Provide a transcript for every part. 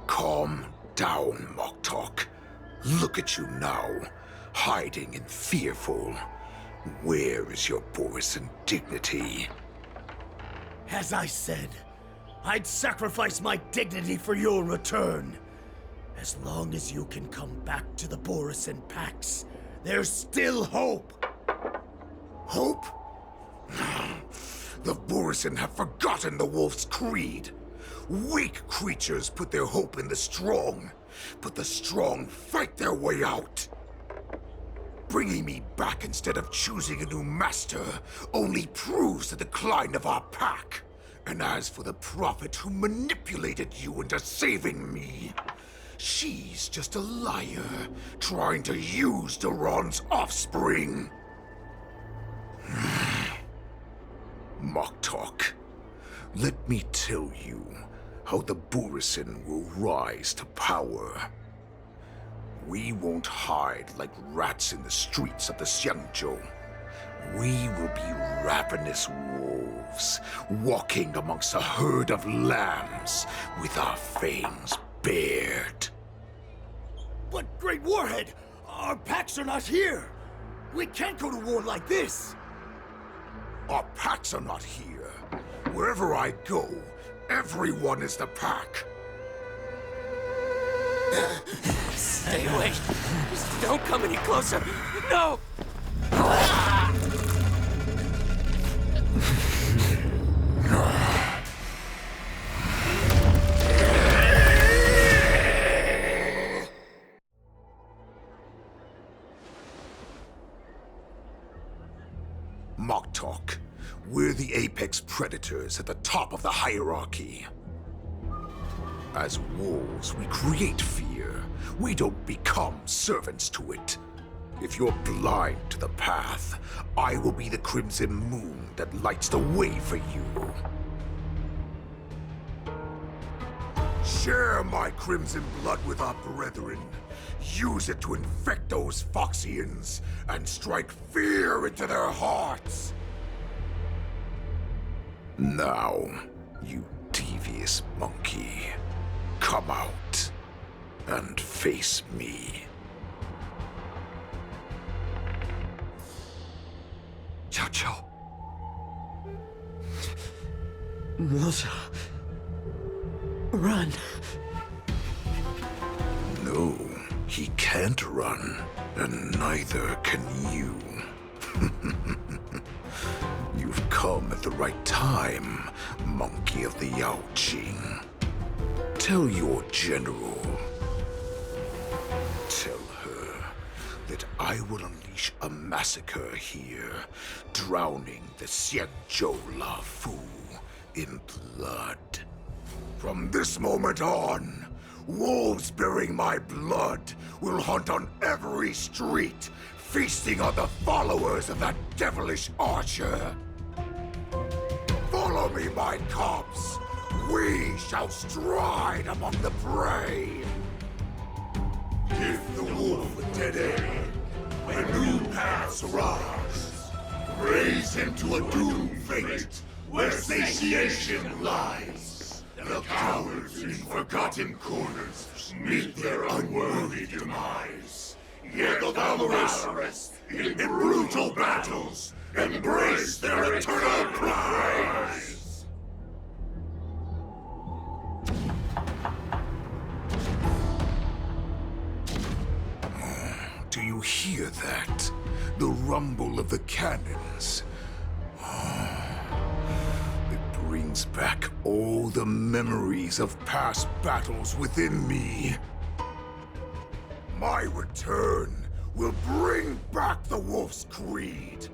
Calm down, Moktok. Look at you now, hiding and fearful. Where is your Borisan dignity? As I said, I'd sacrifice my dignity for your return. As long as you can come back to the Borisan Pax, there's still hope. Hope? The Borisan have forgotten the wolf's creed. Weak creatures put their hope in the strong, but the strong fight their way out. Bringing me back instead of choosing a new master only proves the decline of our pack. And as for the prophet who manipulated you into saving me, she's just a liar trying to use Duran's offspring. Moktok, let me tell you how the Borisan will rise to power. We won't hide like rats in the streets of the Xiangzhou. We will be ravenous wolves, walking amongst a herd of lambs with our fangs bared. But, Great Warhead, our packs are not here. We can't go to war like this. Our packs are not here. Wherever I go, everyone is the pack. Stay away. Just don't come any closer. No! Moktok, we're the apex predators at the top of the hierarchy. As wolves, we create fear. We don't become servants to it. If you're blind to the path, I will be the crimson moon that lights the way for you. Share my crimson blood with our brethren. Use it to infect those Foxians and strike fear into their hearts. Now, you devious monkey, come out and face me. Chow Chow. Moza. Run. No, he can't run, and neither can you. You've come at the right time, monkey of the Yaoqing. Tell your general. Tell her that I will unleash a massacre here, drowning the Xianzhou La Fu in blood. From this moment on, wolves bearing my blood will hunt on every street, feasting on the followers of that devilish archer. Follow me, my cubs. We shall stride among the prey. Give the wolf dead air, when new paths arise. Raise him to a doomed fate, where satiation lies. The cowards in forgotten corners meet their unworthy demise. Yet the valorous, in brutal battles, embrace their eternal prize. Do you hear that? The rumble of the cannons. It brings back all the memories of past battles within me. My return will bring back the wolf's creed.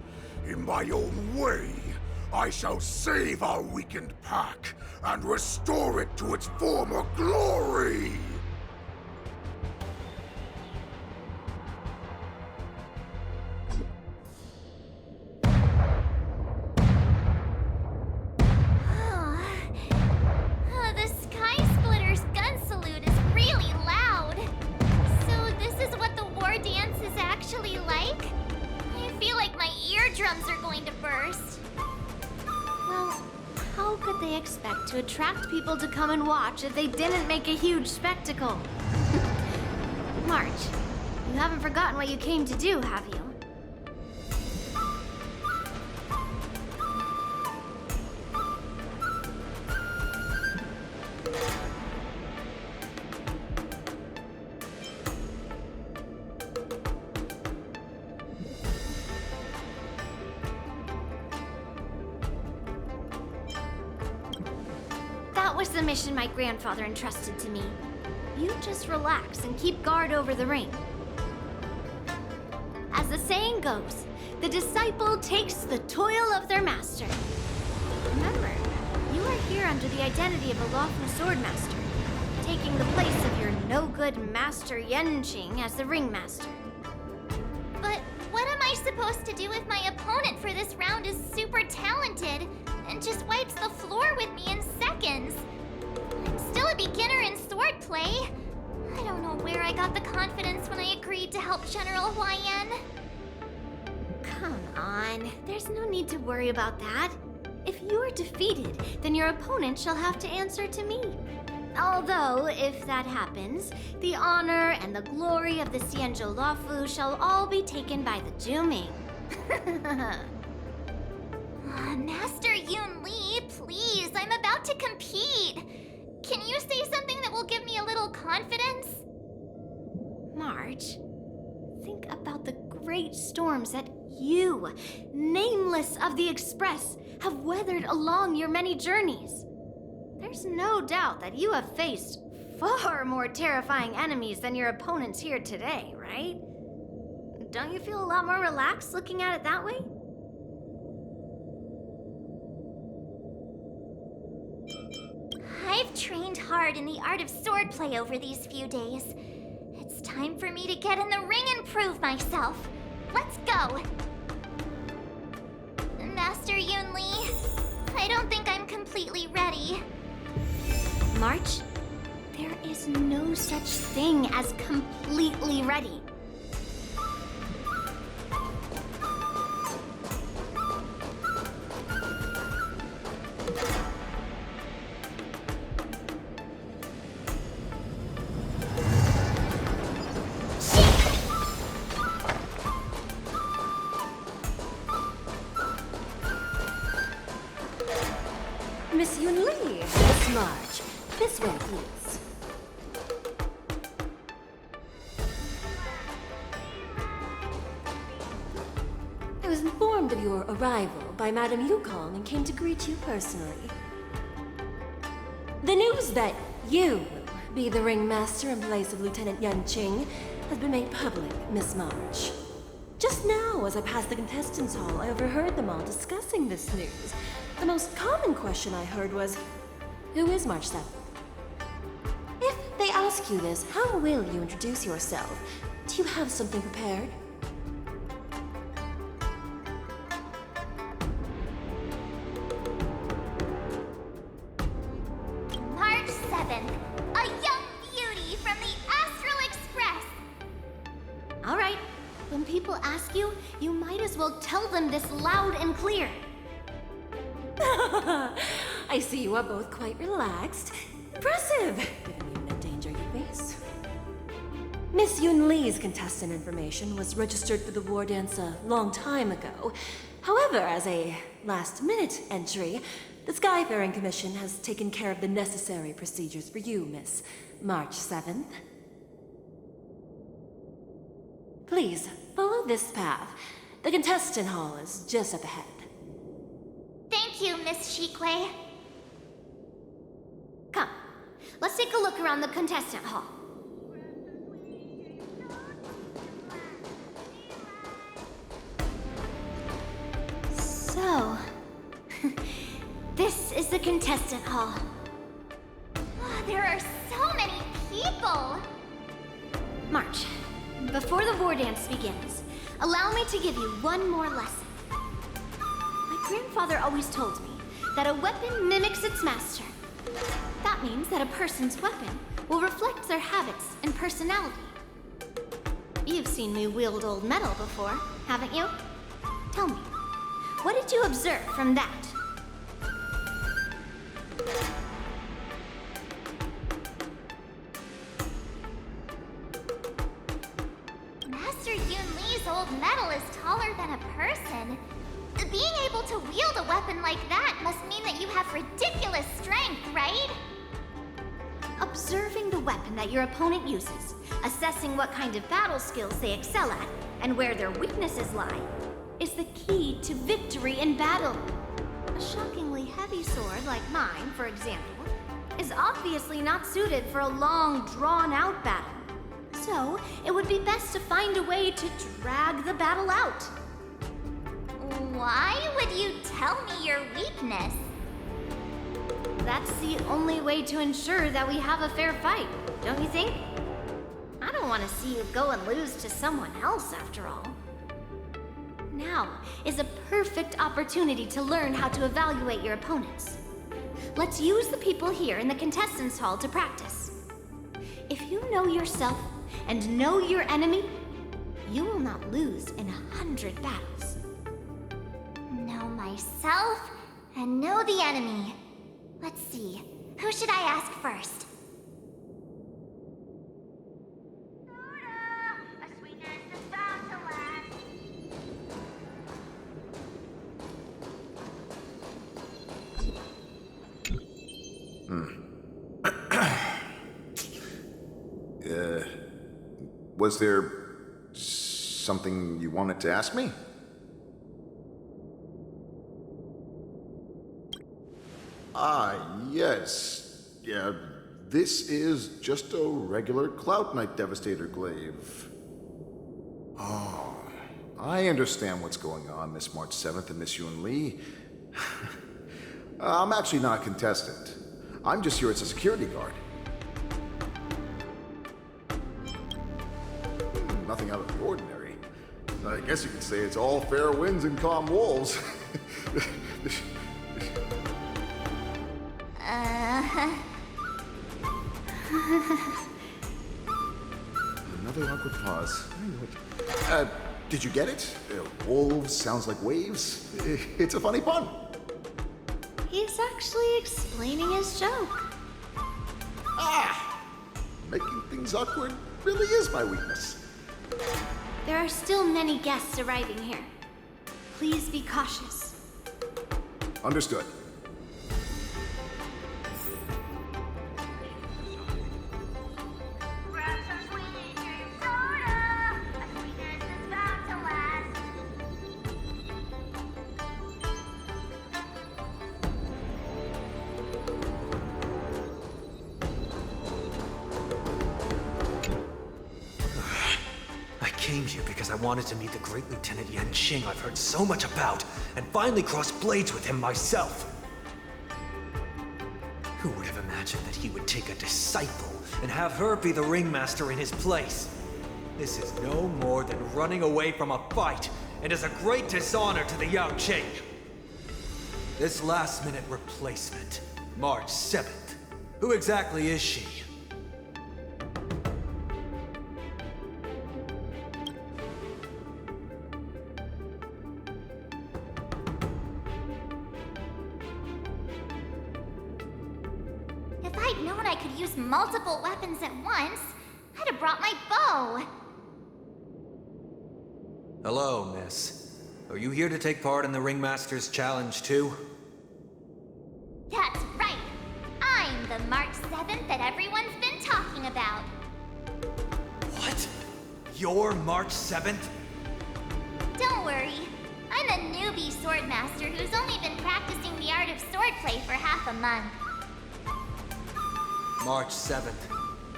In my own way, I shall save our weakened pack and restore it to its former glory. The Sky Splitter's gun salute is really loud. So this is what the war dance is actually like? I feel like my eardrums are going to burst. Well, how could they expect to attract people to come and watch if they didn't make a huge spectacle. March, you haven't forgotten what you came to do, have you? That was the mission my grandfather entrusted to me. You just relax and keep guard over the ring. As the saying goes, the disciple takes the toil of their master. Remember, you are here under the identity of a lawful swordmaster, taking the place of your no-good master Yenqing as the ringmaster. But what am I supposed to do if my opponent for this round is super talented and just wipes the floor with me in seconds? I'm still a beginner in swordplay. I don't know where I got the confidence when I agreed to help General Huaiyan. Come on, there's no need to worry about that. If you are defeated, then your opponent shall have to answer to me. Although, if that happens, the honor and the glory of the Xianzhou Luofu shall all be taken by the Zhuming. Master Yun Li, please, I'm about to compete. Can you say something that will give me a little confidence? March, think about the great storms that you, nameless of the Express, have weathered along your many journeys. There's no doubt that you have faced far more terrifying enemies than your opponents here today, right? Don't you feel a lot more relaxed looking at it that way? I've trained hard in the art of swordplay over these few days. It's time for me to get in the ring and prove myself. Let's go! Master Yun Li, I don't think I'm completely ready. March, there is no such thing as completely ready. Miss Yun Li, Miss March, this way, please. I was informed of your arrival by Madame Yukong and came to greet you personally. The news that you will be the ringmaster in place of Lieutenant Yenqing has been made public, Miss March. Just now, as I passed the contestants' hall, I overheard them all discussing this news. The most common question I heard was, who is March 7th? If they ask you this, how will you introduce yourself? Do you have something prepared? March 7th, a young beauty from the Astral Express. All right, when people ask you, you might as well tell them this loud and clear. I see you are both quite relaxed. Impressive! Didn't even endanger your face. Miss Yun Li's contestant information was registered for the war dance a long time ago. However, as a last-minute entry, the Skyfaring Commission has taken care of the necessary procedures for you, Miss March 7th. Please, follow this path. The contestant hall is just up ahead. Thank you, Miss Shikwe. Come, let's take a look around the contestant hall. So, this is the contestant hall. There are so many people. March, before the war dance begins, allow me to give you one more lesson. My grandfather always told me that a weapon mimics its master. That means that a person's weapon will reflect their habits and personality. You've seen me wield old metal before, haven't you? Tell me, what did you observe from that? old metal is taller than a person. Being able to wield a weapon like that must mean that you have ridiculous strength, right? Observing the weapon that your opponent uses, assessing what kind of battle skills they excel at, and where their weaknesses lie, is the key to victory in battle. A shockingly heavy sword like mine, for example, is obviously not suited for a long, drawn-out battle. So, it would be best to find a way to drag the battle out. Why would you tell me your weakness? That's the only way to ensure that we have a fair fight, don't you think? I don't want to see you go and lose to someone else, after all. Now is a perfect opportunity to learn how to evaluate your opponents. Let's use the people here in the contestants hall to practice. If you know yourself and know your enemy, you will not lose in 100 battles. Know myself and know the enemy. Let's see, who should I ask first? Was there something you wanted to ask me? Yes. Yeah, this is just a regular Cloud Knight Devastator glaive. Oh, I understand what's going on, Miss March 7th and Miss Yun Lee. I'm actually not a contestant. I'm just here as a security guard. Nothing out of the ordinary. I guess you could say it's all fair winds and calm wolves. Another awkward pause. Did you get it? Wolves sounds like waves. It's a funny pun. He's actually explaining his joke. Making things awkward really is my weakness. There are still many guests arriving here. Please be cautious. Understood. I came here because I wanted to meet the great Lieutenant Yan Qing I've heard so much about, and finally cross blades with him myself. Who would have imagined that he would take a disciple and have her be the ringmaster in his place? This is no more than running away from a fight, and is a great dishonor to the Yao Qing. This last-minute replacement, March 7th. Who exactly is she? If I'd known I could use multiple weapons at once, I'd have brought my bow. Hello, miss. Are you here to take part in the Ringmaster's Challenge too? That's right. I'm the March 7th that everyone's been talking about. What? You're March 7th? Don't worry. I'm a newbie swordmaster who's only been practicing the art of swordplay for half a month. March 7th.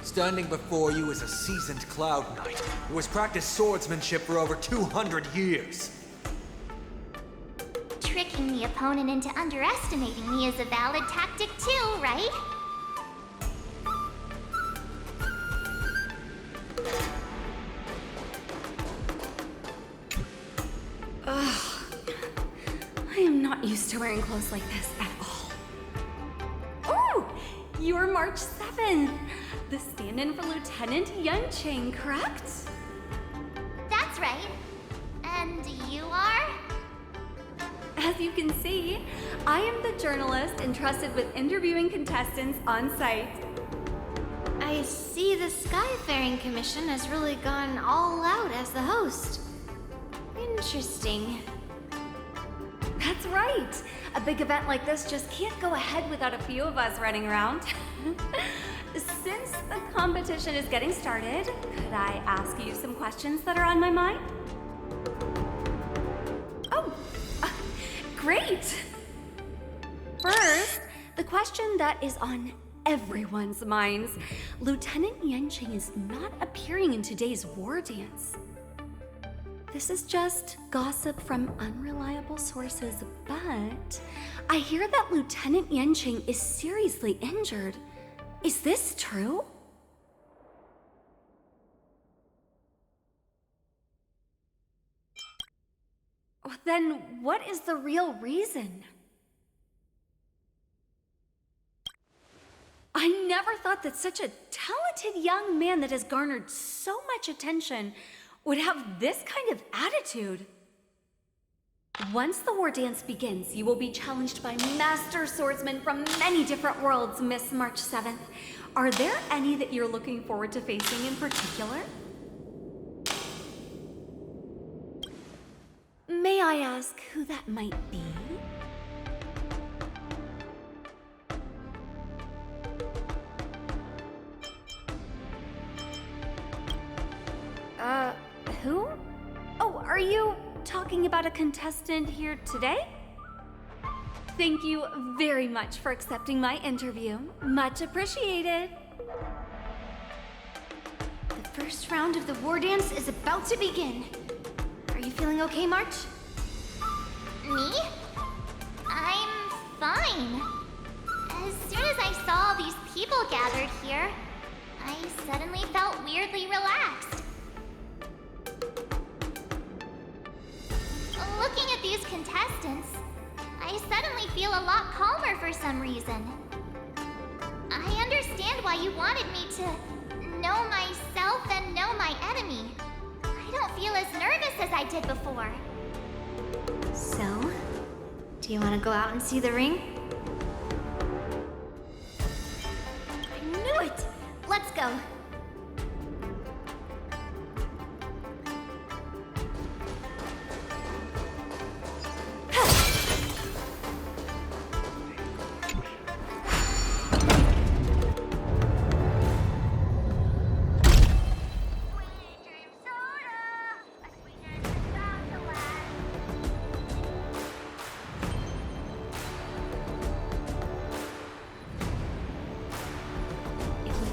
Standing before you is a seasoned Cloud Knight who has practiced swordsmanship for over 200 years. Tricking the opponent into underestimating me is a valid tactic too, right? I am not used to wearing clothes like this at all. Ooh! You're March 7th! The stand-in for Lieutenant Yan Qing, correct? That's right. And you are? As you can see, I am the journalist entrusted with interviewing contestants on site. I see the Skyfaring Commission has really gone all out as the host. Interesting. That's right. A big event like this just can't go ahead without a few of us running around. Since the competition is getting started, could I ask you some questions that are on my mind? Oh, great! First, the question that is on everyone's minds. Lieutenant Yanqing is not appearing in today's war dance. This is just gossip from unreliable sources, but I hear that Lieutenant Yanqing is seriously injured. Is this true? Then what is the real reason? I never thought that such a talented young man that has garnered so much attention would have this kind of attitude. Once the war dance begins, you will be challenged by master swordsmen from many different worlds, Miss March 7th. Are there any that you're looking forward to facing in particular? May I ask who that might be? Who? Oh, are you talking about a contestant here today? Thank you very much for accepting my interview. Much appreciated. The first round of the war dance is about to begin. Are you feeling okay, March? Me? I'm fine. As soon as I saw all these people gathered here, I suddenly felt weirdly relaxed. Looking at these contestants, I suddenly feel a lot calmer for some reason. I understand why you wanted me to know myself and know my enemy. I don't feel as nervous as I did before. So, do you want to go out and see the ring? I knew it! Let's go.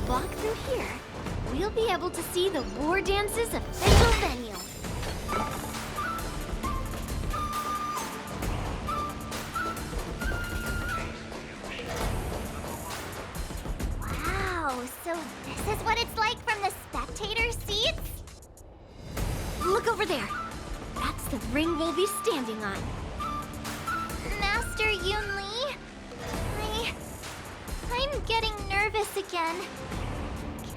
Walk through here, we'll be able to see the War Dance's official venue. Wow, so this is what it's like from the spectator seats? Look over there. That's the ring we'll be standing on. Master Yun Li? I'm getting nervous again.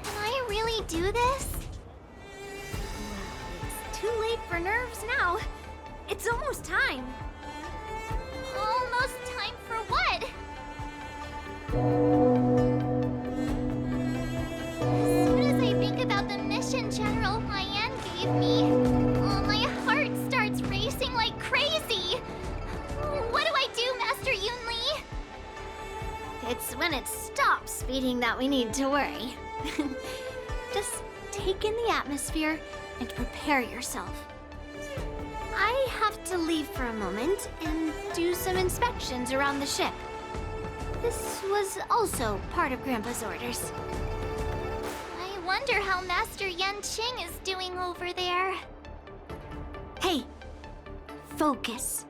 Can I really do this? It's too late for nerves now. It's almost time. Almost time for what? As soon as I think about the mission General Hyan gave me, my heart starts racing like crazy. What do I do, Master Yun Li? It's when it stops beating that we need to worry. Just take in the atmosphere and prepare yourself. I have to leave for a moment and do some inspections around the ship. This was also part of Grandpa's orders. I wonder how Master Yanqing is doing over there. Hey, focus.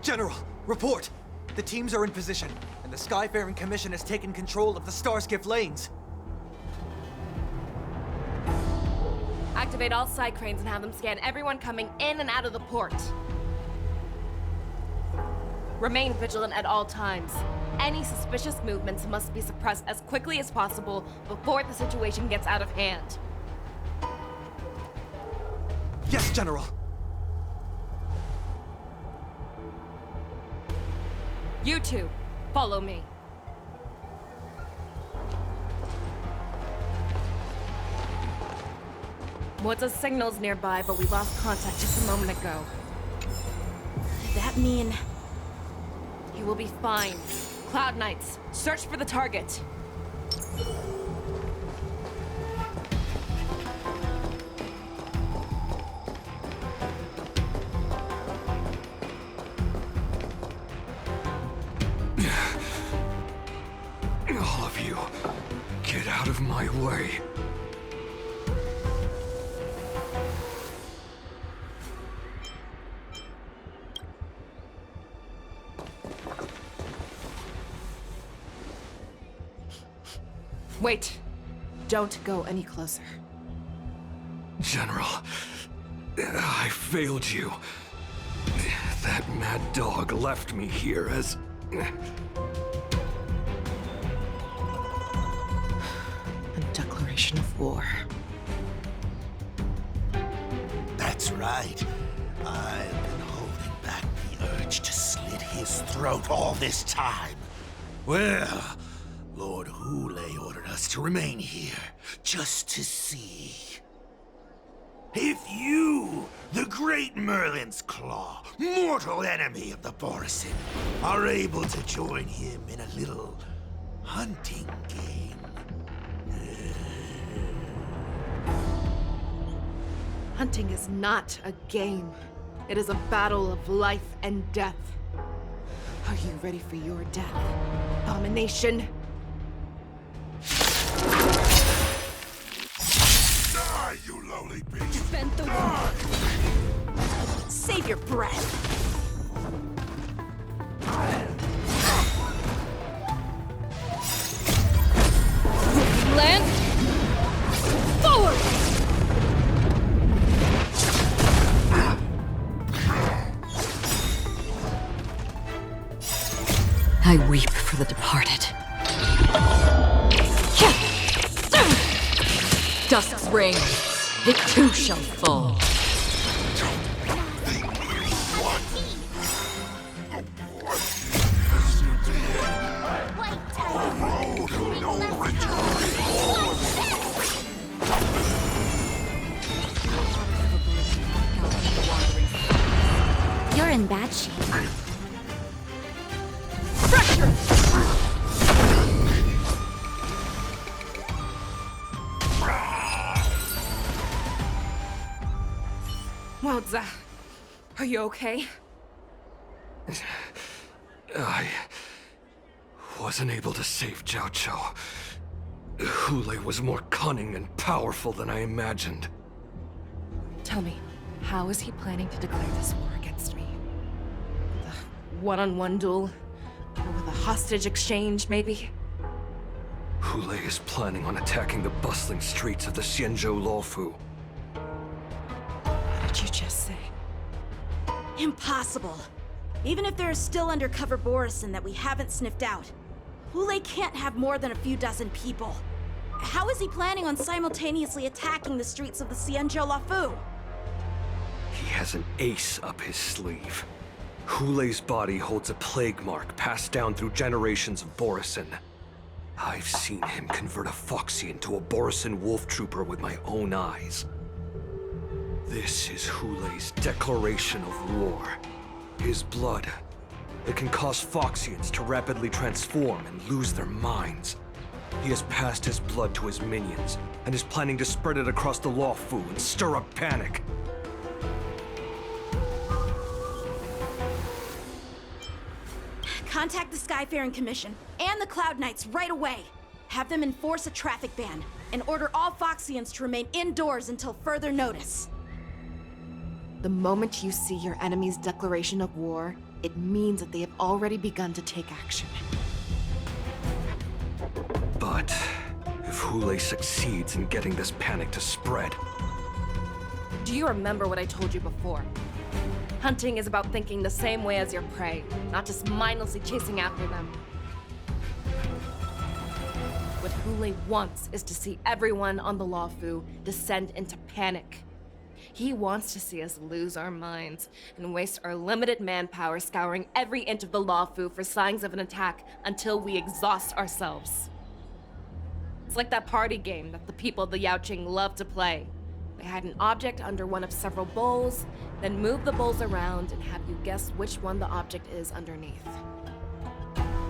General, report! The teams are in position, and the Skyfaring Commission has taken control of the Starskiff lanes. Activate all side cranes and have them scan everyone coming in and out of the port. Remain vigilant at all times. Any suspicious movements must be suppressed as quickly as possible before the situation gets out of hand. Yes, General! You two, follow me. Moza's signal's nearby, but we lost contact just a moment ago. That mean... He will be fine. Cloud Knights, search for the target. All of you, get out of my way. Wait. Don't go any closer. General, I failed you. That mad dog left me here as... A declaration of war. That's right. I've been holding back the urge to slit his throat all this time. Well, Lord Hule ordered us to remain here, just to see. If you, the great Merlin's Claw, mortal enemy of the Borisin, are able to join him in a little hunting game. Hunting is not a game. It is a battle of life and death. Are you ready for your death, abomination? Die, you lowly beast! Defend the war. Save your breath. Land. Forward! I weep for the departed. Dusk's reign, it too shall fall. White tiger. No return. You're in bad shape. Moza, are you okay? I wasn't able to save Jiao Chou. Hule was more cunning and powerful than I imagined. Tell me, how is he planning to declare this war against me? With a one-on-one duel? Or with a hostage exchange, maybe? Hule is planning on attacking the bustling streets of the Xianzhou Luofu. What did you just say? Impossible. Even if there is still undercover Borisin that we haven't sniffed out, Hule can't have more than a few dozen people. How is he planning on simultaneously attacking the streets of the Xianzhou Luofu? He has an ace up his sleeve. Hule's body holds a plague mark passed down through generations of Borisin. I've seen him convert a Foxian to a Borisin wolf trooper with my own eyes. This is Hule's declaration of war. His blood. It can cause Foxians to rapidly transform and lose their minds. He has passed his blood to his minions, and is planning to spread it across the Luofu and stir up panic. Contact the Skyfaring Commission and the Cloud Knights right away. Have them enforce a traffic ban and order all Foxians to remain indoors until further notice. The moment you see your enemy's declaration of war, it means that they have already begun to take action. But if Hule succeeds in getting this panic to spread... Do you remember what I told you before? Hunting is about thinking the same way as your prey, not just mindlessly chasing after them. What Hule wants is to see everyone on the Luofu descend into panic. He wants to see us lose our minds and waste our limited manpower scouring every inch of the Luofu for signs of an attack until we exhaust ourselves. It's like that party game that the people of the Yaoqing love to play. They hide an object under one of several bowls, then move the bowls around and have you guess which one the object is underneath.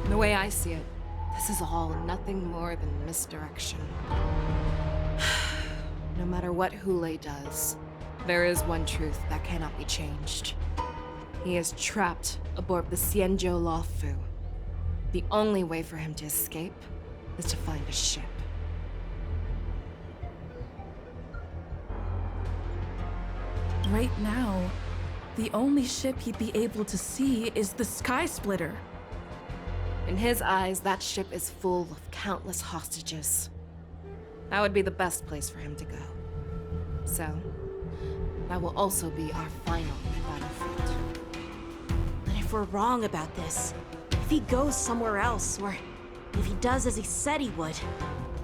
The way I see it, this is all nothing more than misdirection. No matter what Hule does, there is one truth that cannot be changed. He is trapped aboard the Xianzhou Luofu. The only way for him to escape is to find a ship. Right now, the only ship he'd be able to see is the Sky Splitter. In his eyes, that ship is full of countless hostages. That would be the best place for him to go. So, that will also be our final battlefield. But if we're wrong about this, if he goes somewhere else, or if he does as he said he would,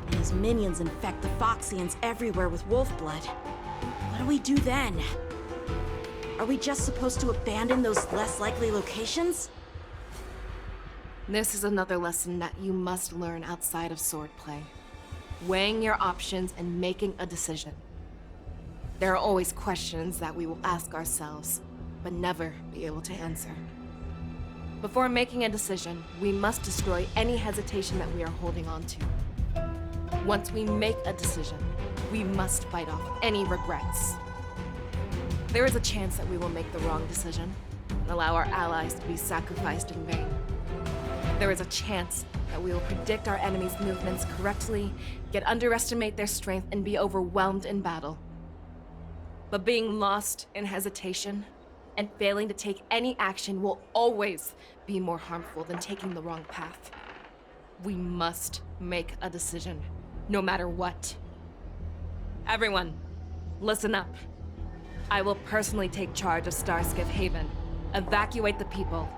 and his minions infect the Foxians everywhere with wolf blood, what do we do then? Are we just supposed to abandon those less likely locations? This is another lesson that you must learn outside of swordplay. Weighing your options and making a decision. There are always questions that we will ask ourselves, but never be able to answer. Before making a decision, we must destroy any hesitation that we are holding on to. Once we make a decision, we must fight off any regrets. There is a chance that we will make the wrong decision and allow our allies to be sacrificed in vain. There is a chance that we will predict our enemies' movements correctly, yet underestimate their strength and be overwhelmed in battle. But being lost in hesitation and failing to take any action will always be more harmful than taking the wrong path. We must make a decision, no matter what. Everyone, listen up. I will personally take charge of Starskiff Haven, evacuate the people,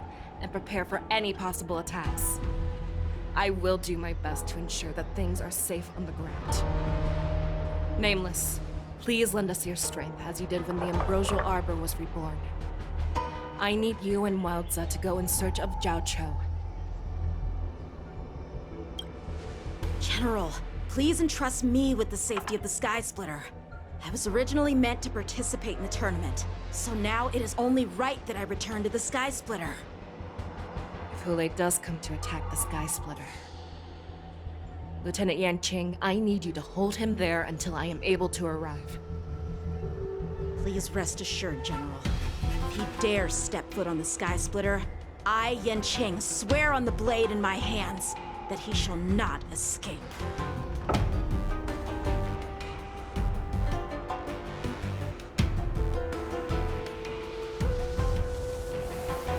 and prepare for any possible attacks. I will do my best to ensure that things are safe on the ground. Nameless, please lend us your strength as you did when the Ambrosial Arbor was reborn. I need you and Wildza to go in search of Zhao Cho. General, please entrust me with the safety of the Sky Splitter. I was originally meant to participate in the tournament, so now it is only right that I return to the Sky Splitter. If Hule does come to attack the Sky Splitter, Lieutenant Yanqing, I need you to hold him there until I am able to arrive. Please rest assured, General. If he dares step foot on the Sky Splitter, I, Yanqing, swear on the blade in my hands that he shall not escape.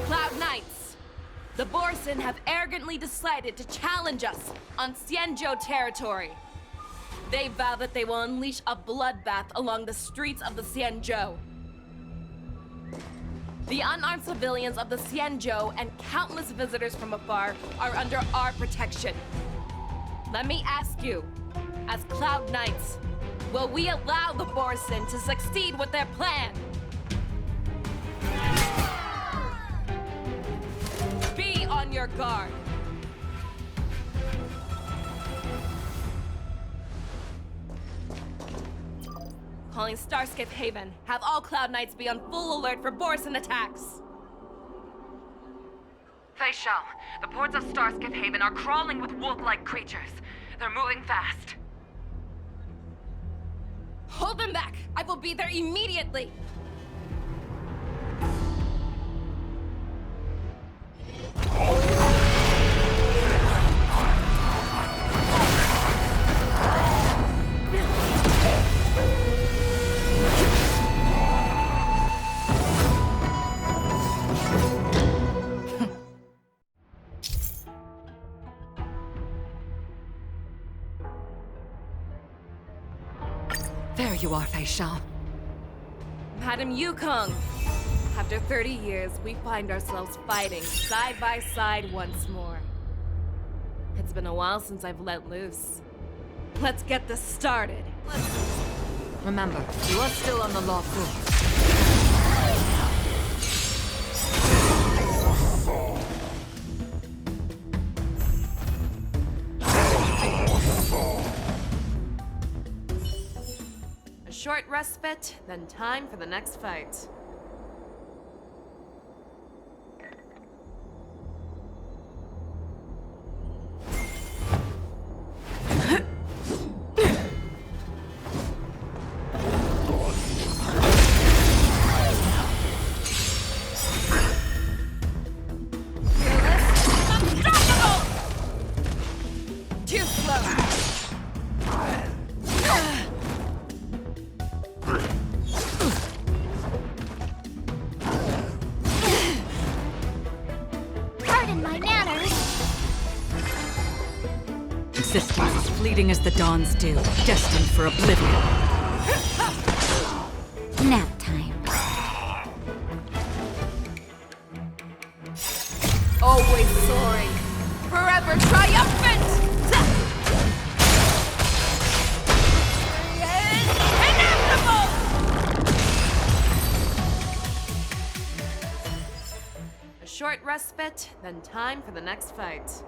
Cloud Knights! The Borson have arrogantly decided to challenge us on Xianzhou territory. They vow that they will unleash a bloodbath along the streets of the Xianzhou. The unarmed civilians of the Xianzhou and countless visitors from afar are under our protection. Let me ask you, as Cloud Knights, will we allow the Borson to succeed with their plan? Be on your guard. Calling Starskiff Haven. Have all Cloud Knights be on full alert for Borson attacks. Fei Shao, the ports of Starskiff Haven are crawling with wolf-like creatures. They're moving fast. Hold them back! I will be there immediately! There you are, Fei Shao. Madam Yukong! After 30 years, we find ourselves fighting side by side once more. It's been a while since I've let loose. Let's get this started. Remember, you are still on the Luofu. short respite, then time for the next fight. Pardon my manners. Existence is fleeting as the dawn's dew, destined for oblivion. Nap time. Always soaring, forever triumphant! Inevitable! A short respite, then time for the next fight.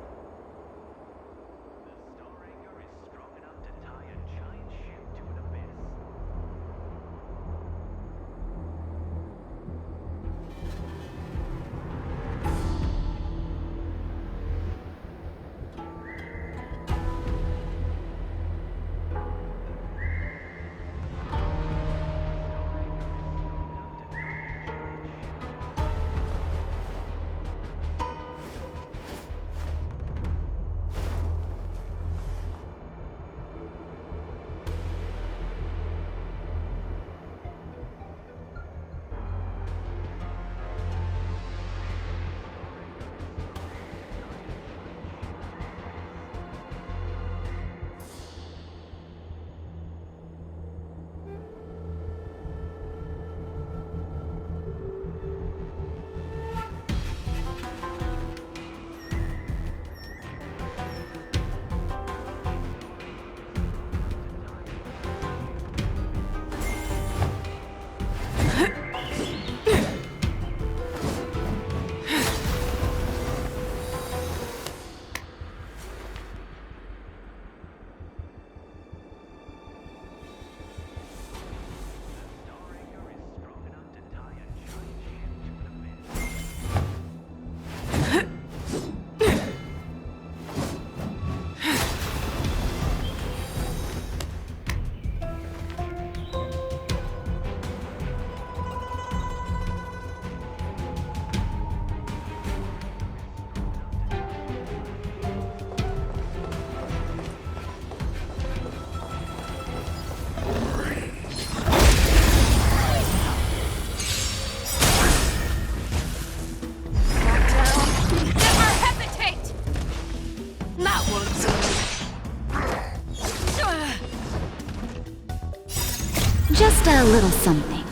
Just a little something.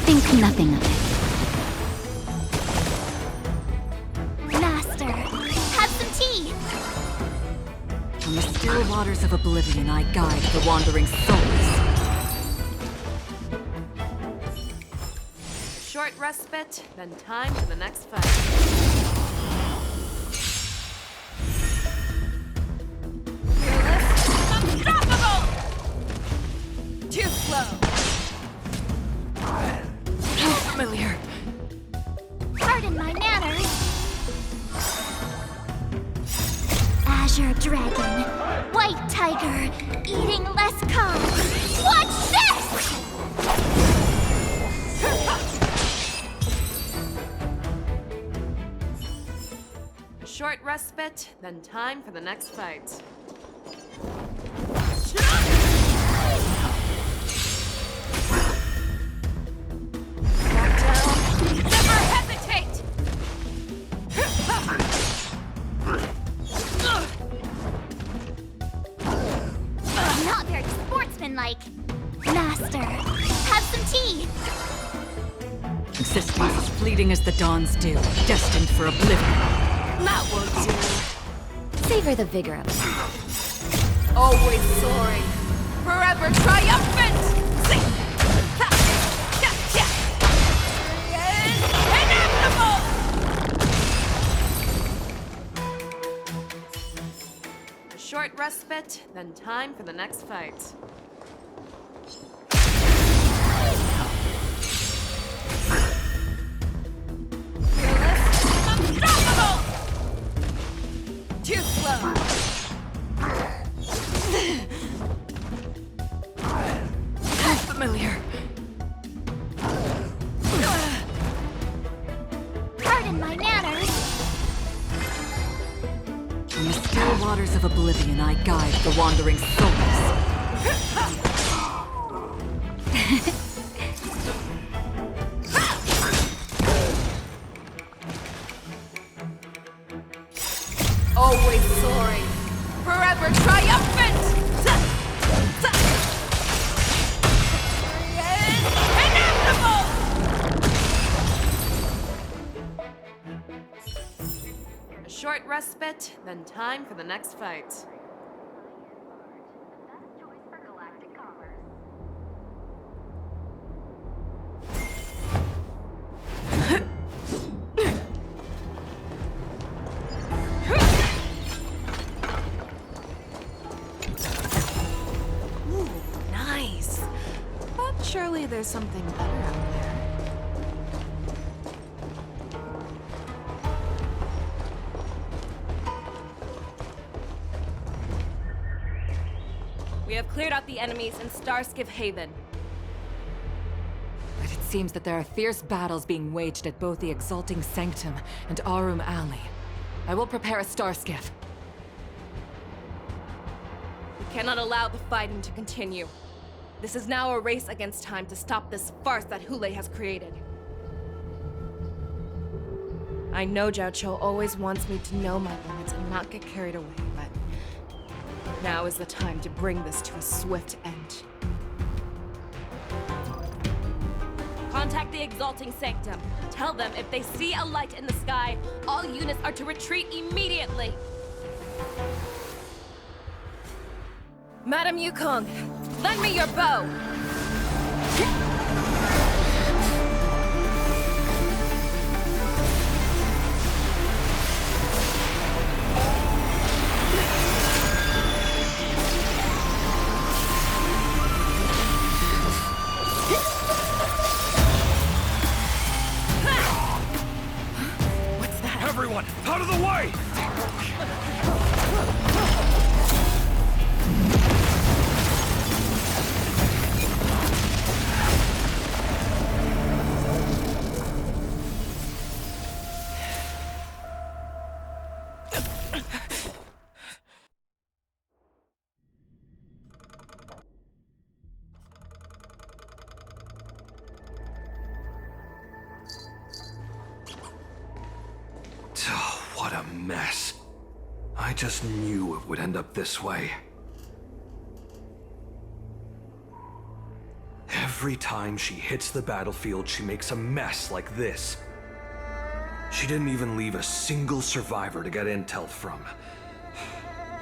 Think nothing of it. Master, have some tea. On the still waters of oblivion, I guide the wandering souls. Short respite, then time for the next fight. Too slow. How familiar. Pardon my manners. Azure Dragon, White Tiger, eating less carbs. Watch this! A short respite, then time for the next fight. Not very sportsmanlike. Master, have some tea. Existence is fleeting as the dawn's dew, destined for oblivion. That won't do. Savor the vigor of it. Always soaring, forever triumphant! Inevitable! A short respite, then time for the next fight. waters of oblivion I guide the wandering souls. Always soaring, forever triumphant! Inevitable! A short respite, then time for the next fight. Nice. But surely there's something better out there. We have cleared out the enemies in Starskiff Haven. But it seems that there are fierce battles being waged at both the Exalting Sanctum and Arum Alley. I will prepare a starskiff. We cannot allow the fighting to continue. This is now a race against time to stop this farce that Hule has created. I know Zhao Cho always wants me to know my limits and not get carried away, but now is the time to bring this to a swift end. Contact the Exalting Sanctum. Tell them if they see a light in the sky, all units are to retreat immediately. Madam Yukong, lend me your bow! Everyone, out of the way! What a mess. I just knew it would end up this way. Every time she hits the battlefield, she makes a mess like this. She didn't even leave a single survivor to get intel from.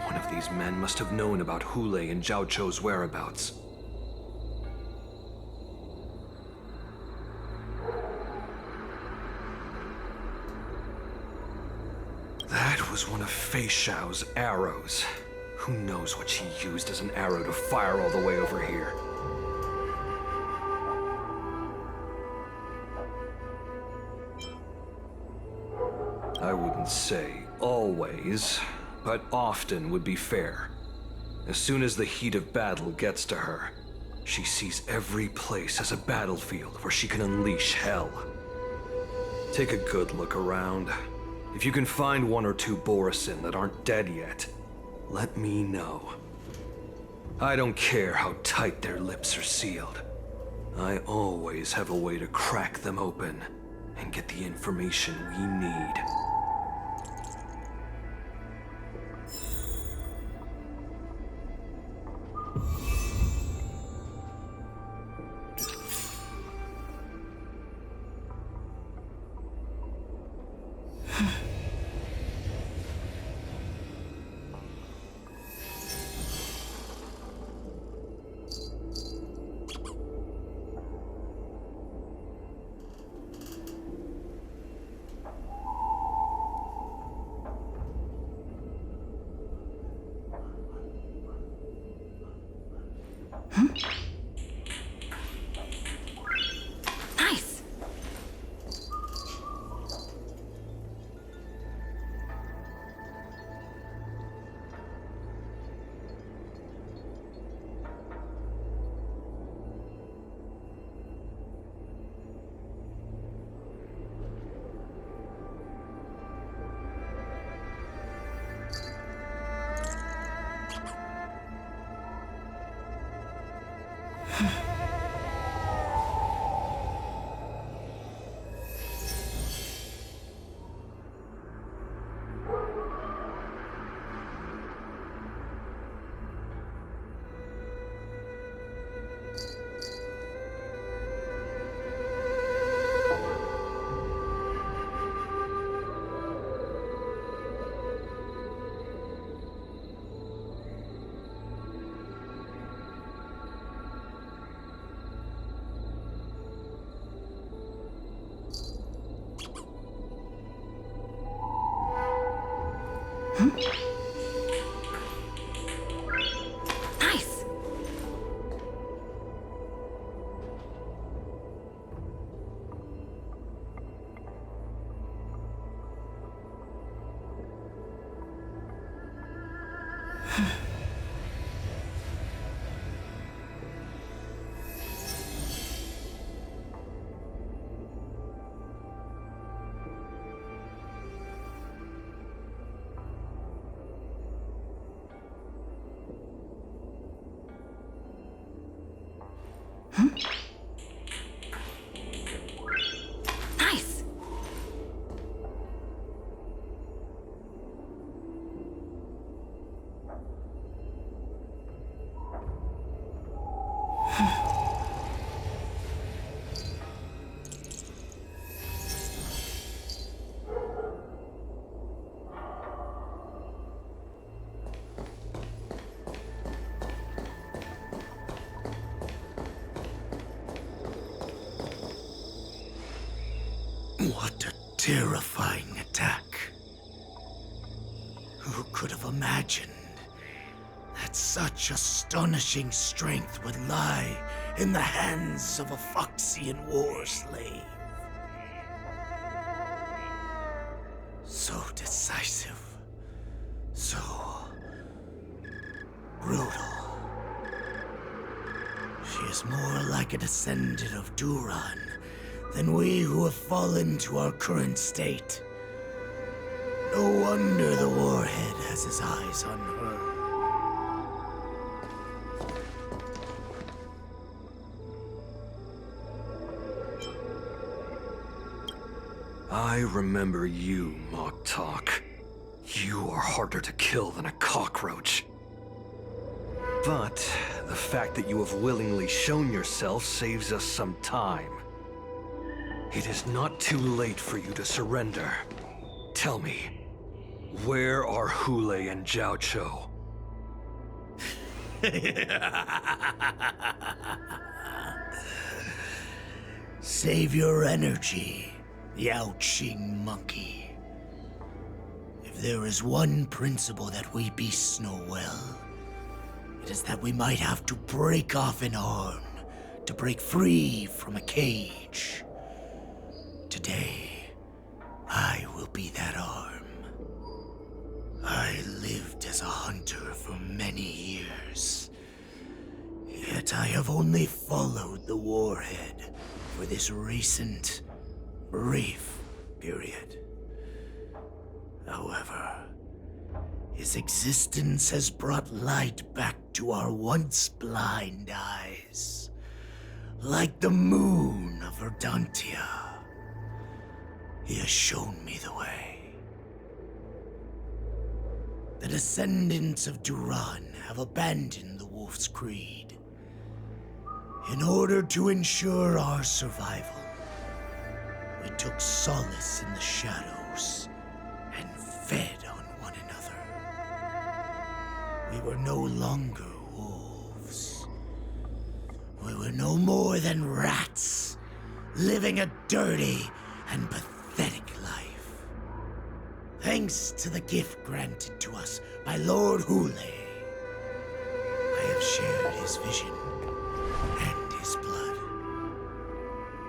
One of these men must have known about Hule and Zhao Cho's whereabouts. That was one of Fei Xiao's arrows. Who knows what she used as an arrow to fire all the way over here? I wouldn't say always, but often would be fair. As soon as the heat of battle gets to her, she sees every place as a battlefield where she can unleash hell. Take a good look around. If you can find one or two Borisin that aren't dead yet, let me know. I don't care how tight their lips are sealed. I always have a way to crack them open and get the information we need. Nice! Nice! Nice! What a terrifying attack. Who could have imagined that such astonishing strength would lie in the hands of a Foxian war slave? So decisive, so brutal. She is more like a descendant of Duran than we who have fallen to our current state. No wonder the warhead has his eyes on her. I remember you, Mok Talk. You are harder to kill than a cockroach. But the fact that you have willingly shown yourself saves us some time. It is not too late for you to surrender. Tell me, where are Hule and Jiao Cho? Save your energy, Yao Qing monkey. If there is one principle that we beasts know well, it is that we might have to break off an arm to break free from a cage. Today, I will be that arm. I lived as a hunter for many years, yet I have only followed the warhead for this recent, brief period. However, his existence has brought light back to our once blind eyes, like the moon of Verdantia. He has shown me the way. The descendants of Duran have abandoned the Wolf's Creed. In order to ensure our survival, we took solace in the shadows and fed on one another. We were no longer wolves. We were no more than rats, living a dirty and pathetic life. Thanks to the gift granted to us by Lord Hule, I have shared his vision and his blood.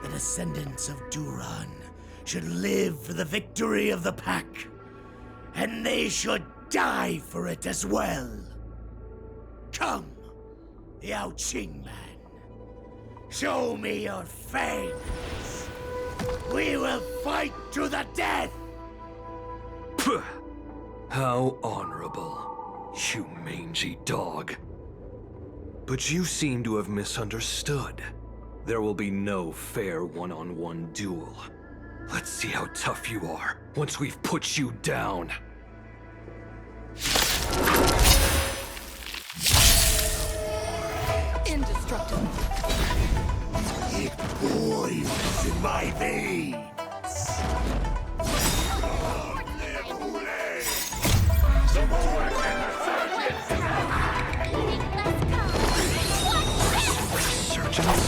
The descendants of Duran should live for the victory of the pack, and they should die for it as well. Come, Yao Qing man. Show me your fangs. We will fight to the death! Puh. How honorable, you mangy dog. But you seem to have misunderstood. There will be no fair one-on-one duel. Let's see how tough you are once we've put you down. Indestructible. It boils in my veins. Resurgence?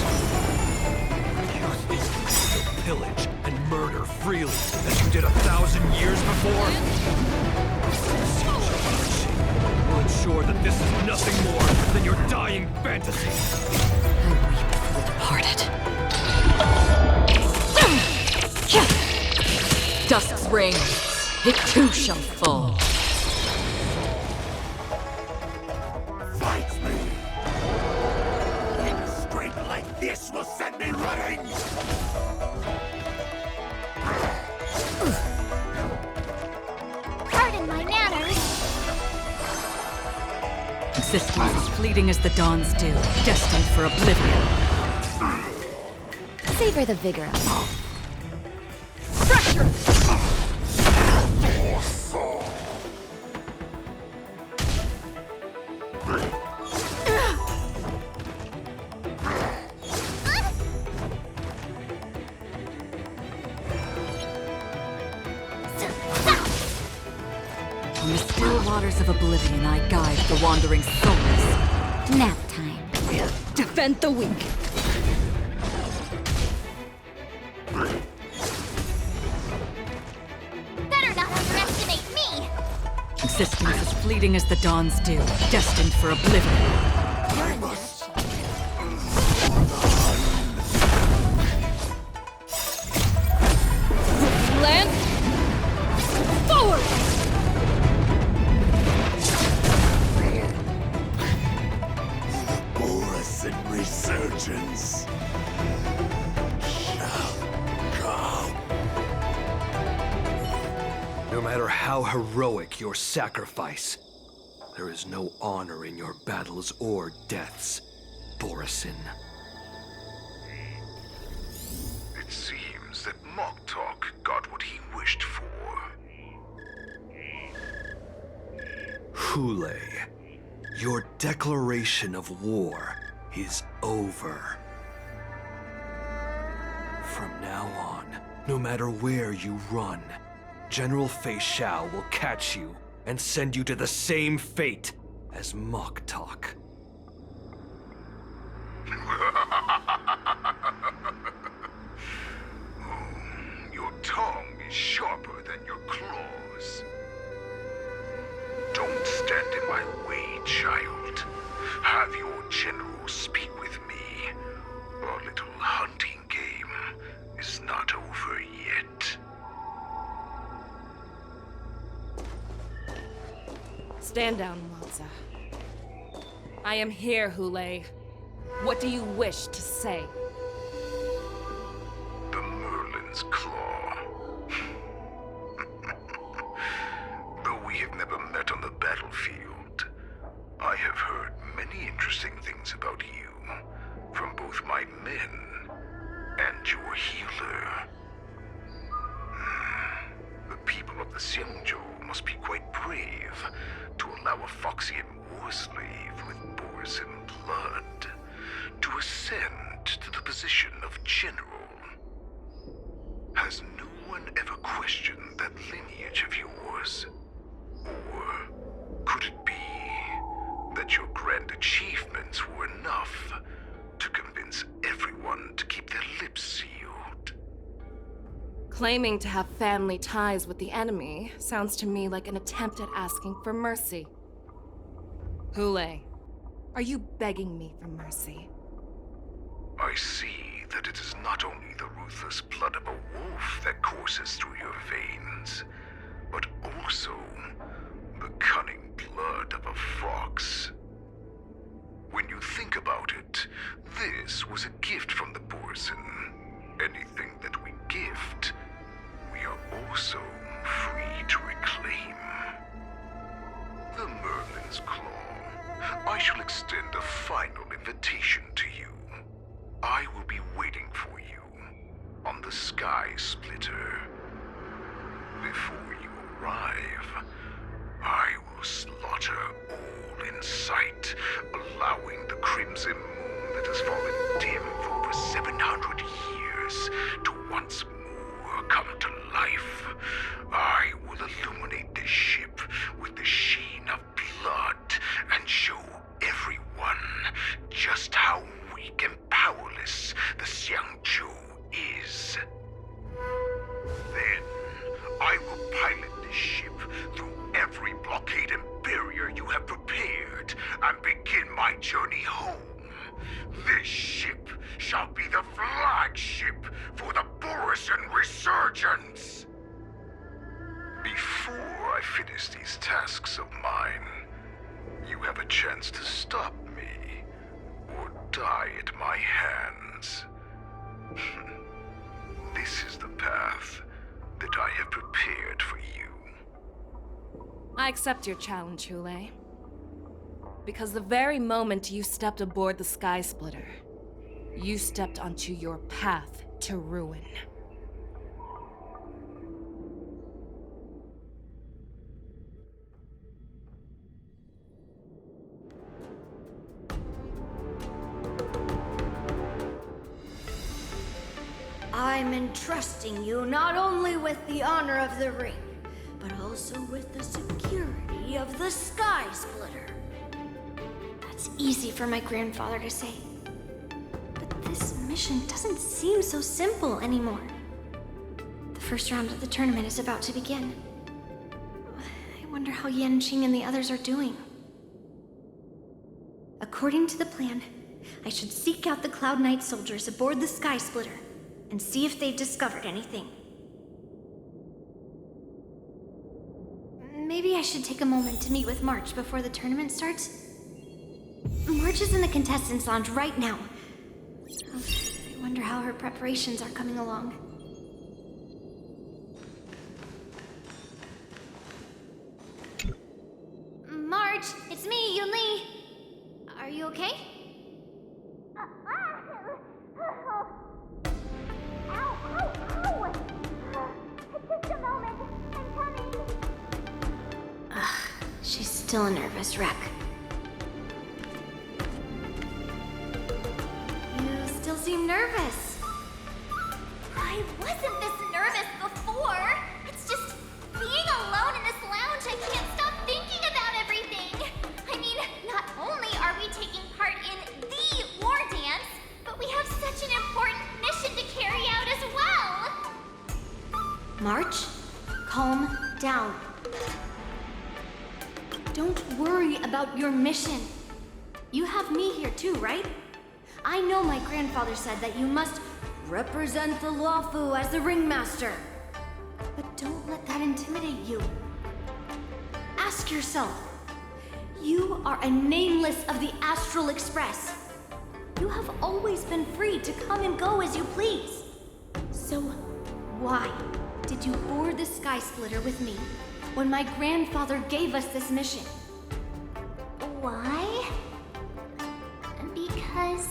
Use these to pillage and murder freely, as you did 1,000 years before? We'll ensure that this is nothing more than your dying fantasy. I weep for the departed. Dusk's reign, it too shall fall. Fight me! A strength like this will send me running! Pardon my manners. Existence is fleeting as the dawn's dew, destined for oblivion. Savor the vigor of it. Pressure! On the still waters of oblivion, I guide the wandering souls. Nap time. Defend the weak. Better not underestimate me. Existence is fleeting as the dawn's dew, destined for oblivion. I must... Land! Forward! Borusan resurgence shall come. No matter how heroic your sacrifice, there is no honor in your battles or deaths, Borusan. It seems that Moktok got what he wished for. Hule, your declaration of war is over. From now on, no matter where you run, General Fei Shao will catch you and send you to the same fate as Moktok. Your tongue is sharper than your claws. Don't stand in my way, child. Have your general speak with me. Our little hunting game is not over yet. Stand down, Wanza. I am here, Hule. What do you wish to say? The Merlin's Claw. Though we have never met on the battlefield, I have heard many interesting things about you from both my men and your healer. The people of the Xiangzhou must be quite brave to allow a Foxian war slave with Borusan blood to ascend to the position of general. Has no one ever questioned that lineage of yours? Or could it be that your grand achievements were enough to convince everyone to keep their lips sealed? Claiming to have family ties with the enemy sounds to me like an attempt at asking for mercy. Hule, are you begging me for mercy? I see that it is not only the ruthless blood of a wolf that courses through your veins, but also the cunning blood of a fox. When you think about it, this was a gift from the Borusan. Anything that we gift, we are also free to reclaim. The Merlin's Claw. I shall extend a final invitation to you. I will be waiting for you on the Sky Splitter. Before you arrive, I will slaughter all in sight, allowing the crimson moon that has fallen dim for over 700 years to once more come to life. I will illuminate this ship with the sheen of blood and show everyone just how weak and powerless the Xiangzhou is. vengeance. Before I finish these tasks of mine, you have a chance to stop me, or die at my hands. This is the path that I have prepared for you. I accept your challenge, Hule. Because the very moment you stepped aboard the Sky Splitter, you stepped onto your path to ruin. I'm entrusting you not only with the honor of the ring, but also with the security of the Sky Splitter. That's easy for my grandfather to say. But this mission doesn't seem so simple anymore. The first round of the tournament is about to begin. I wonder how Yanqing and the others are doing. According to the plan, I should seek out the Cloud Knight soldiers aboard the Sky Splitter and see if they've discovered anything. Maybe I should take a moment to meet with March before the tournament starts. March is in the contestants' lounge right now. I wonder how her preparations are coming along. March, it's me, Yunli. Are you okay? Just a moment. I'm coming. She's still a nervous wreck. You still seem nervous. I wasn't this nervous before. It's just being alone in this lounge, I can't stop thinking about everything. I mean, not only are we taking part in the war dance, but we have such an important mission to carry out as well. March, calm down. Don't worry about your mission. You have me here too, right? I know my grandfather said that you must represent the Luofu as the ringmaster. But don't let that intimidate you. Ask yourself, you are a nameless of the Astral Express. You have always been free to come and go as you please. So why did you board the Sky Splitter with me when my grandfather gave us this mission? Why? Because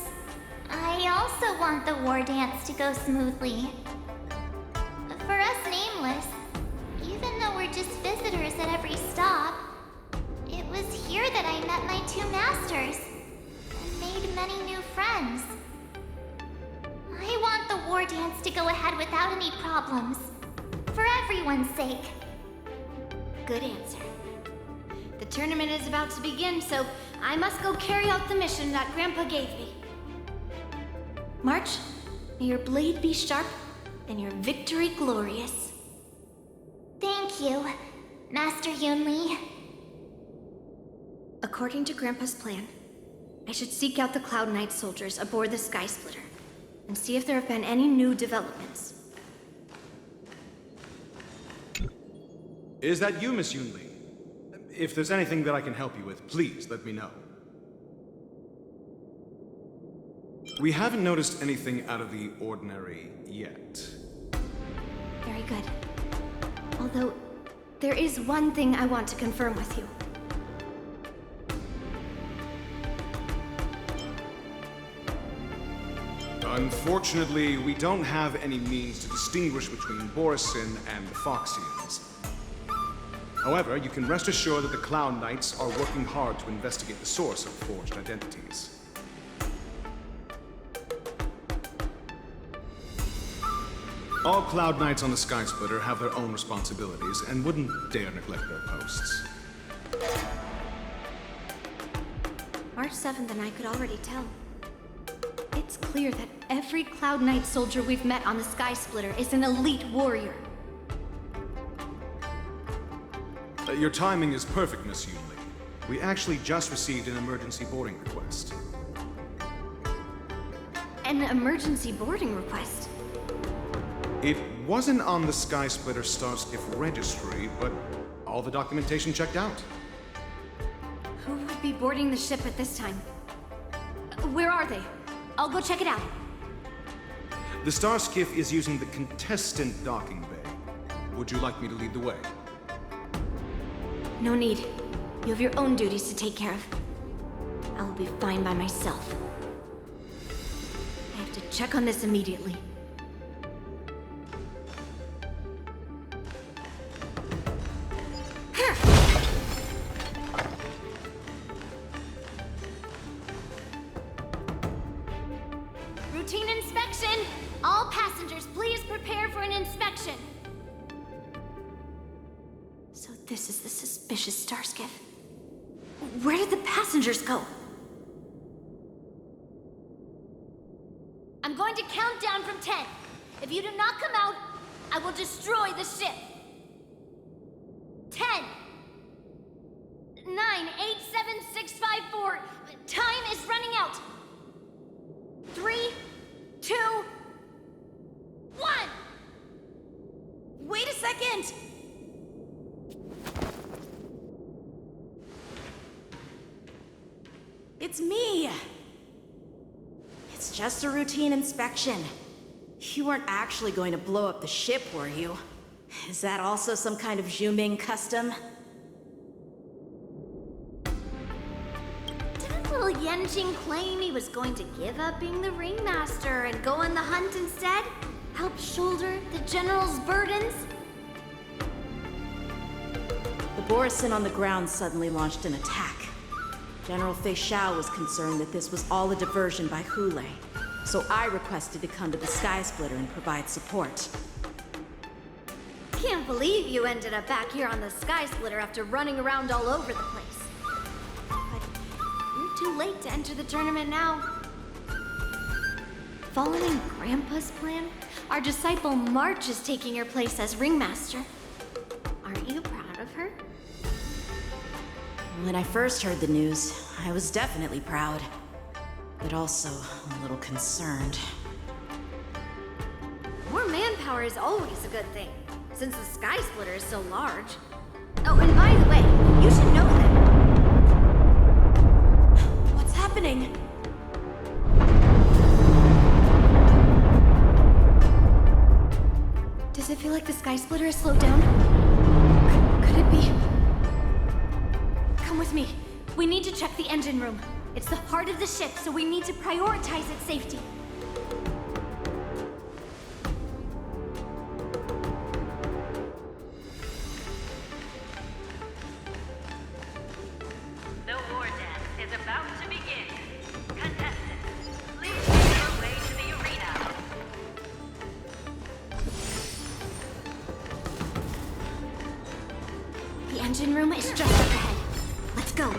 I also want the war dance to go smoothly. For us Nameless, even though we're just visitors at every stop, it was here that I met my two masters and made many new friends. I want the war dance to go ahead without any problems, for everyone's sake. Good answer. The tournament is about to begin, so I must go carry out the mission that Grandpa gave me. March, may your blade be sharp and your victory glorious. Thank you, Master Yunli. According to Grandpa's plan, I should seek out the Cloud Knight soldiers aboard the Sky Splitter and see if there have been any new developments. Is that you, Miss Yunli? If there's anything that I can help you with, please let me know. We haven't noticed anything out of the ordinary yet. Very good. Although, there is one thing I want to confirm with you. Unfortunately, we don't have any means to distinguish between Borisin and the Foxians. However, you can rest assured that the Clown Knights are working hard to investigate the source of forged identities. All Cloud Knights on the Sky Splitter have their own responsibilities and wouldn't dare neglect their posts. March 7th and I could already tell. It's clear that every Cloud Knight soldier we've met on the Sky Splitter is an elite warrior. Your timing is perfect, Miss Yunli. We actually just received an emergency boarding request. An emergency boarding request? It wasn't on the Skysplitter Starskiff registry, but all the documentation checked out. Who would be boarding the ship at this time? Where are they? I'll go check it out. The Starskiff is using the contestant docking bay. Would you like me to lead the way? No need. You have your own duties to take care of. I will be fine by myself. I have to check on this immediately. Routine inspection! All passengers, please prepare for an inspection. So this is the suspicious Starskiff. Where did the passengers go? I'm going to count down from 10. If you do not come out, I will destroy the ship. 10, 9, 8, 7, 6, 5, 4. Time is running out. 3, 2, 1. Wait a second! It's me! It's just a routine inspection. You weren't actually going to blow up the ship, were you? Is that also some kind of Zhuming custom? Didn't little Yanqing claim he was going to give up being the ringmaster and go on the hunt instead? Help shoulder the general's burdens? The Borisin on the ground suddenly launched an attack. General Fei Xiao was concerned that this was all a diversion by Hulei, so I requested to come to the Skysplitter and provide support. Can't believe you ended up back here on the Skysplitter after running around all over the place. But you're too late to enter the tournament now. Following Grandpa's plan, our disciple March is taking your place as ringmaster. Aren't you proud of her? When I first heard the news, I was definitely proud, but also a little concerned. More manpower is always a good thing, since the Skysplitter is so large. Oh, and by the way, you should know that... What's happening? Does it feel like the Skysplitter has slowed down? Could it be? Come with me. We need to check the engine room. It's the heart of the ship, so we need to prioritize its safety. The war dance is about to begin. Contestants, please make your way to the arena. The engine room is just up ahead. Let's go.